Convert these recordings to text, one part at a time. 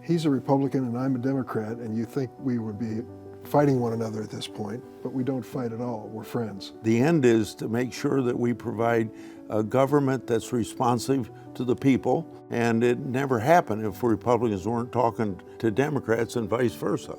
he's a Republican and I'm a Democrat, and you think we would be fighting one another at this point, but we don't fight at all. We're friends. The end is to make sure that we provide a government that's responsive to the people, and it never happened if Republicans weren't talking to Democrats and vice versa.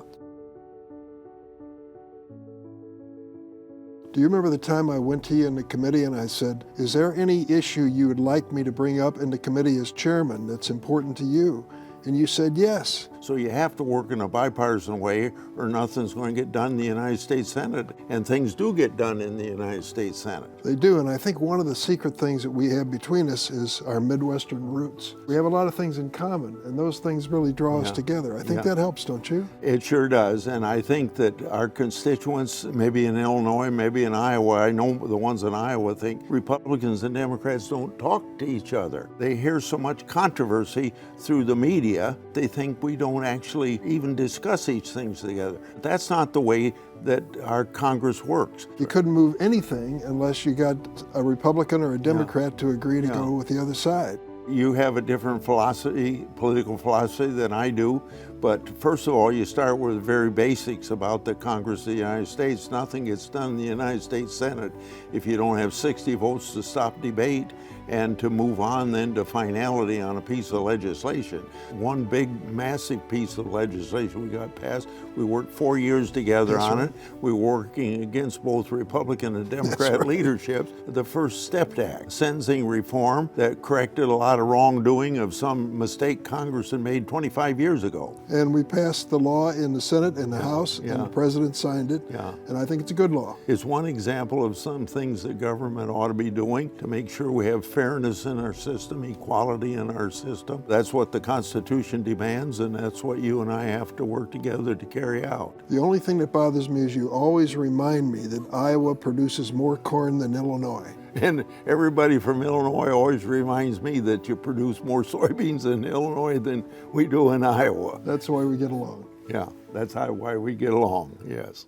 Do you remember the time I went to you in the committee and I said, is there any issue you would like me to bring up in the committee as chairman that's important to you? And you said yes. So you have to work in a bipartisan way or nothing's going to get done in the United States Senate. And things do get done in the United States Senate. They do, and I think one of the secret things that we have between us is our Midwestern roots. We have a lot of things in common, and those things really draw us together. I think that helps, don't you? It sure does, and I think that our constituents, maybe in Illinois, maybe in Iowa, I know the ones in Iowa think Republicans and Democrats don't talk to each other. They hear so much controversy through the media, they think we don't actually even discuss each thing together. That's not the way that our Congress works. You couldn't move anything unless you got a Republican or a Democrat to agree to go with the other side. You have a different philosophy, political philosophy than I do, but first of all, you start with the very basics about the Congress of the United States. Nothing gets done in the United States Senate if you don't have 60 votes to stop debate and to move on then to finality on a piece of legislation. One big, massive piece of legislation we got passed, we worked 4 years together on it. We were working against both Republican and Democrat leaderships. The First Step Act, sentencing reform that corrected a lot of wrongdoing of some mistake Congress had made 25 years ago. And we passed the law in the Senate and the House, and the President signed it, and I think it's a good law. It's one example of some things that government ought to be doing to make sure we have fairness in our system, equality in our system. That's what the Constitution demands, and that's what you and I have to work together to carry out. The only thing that bothers me is you always remind me that Iowa produces more corn than Illinois. And everybody from Illinois always reminds me that you produce more soybeans in Illinois than we do in Iowa. That's why we get along. Yeah, that's why we get along, yes.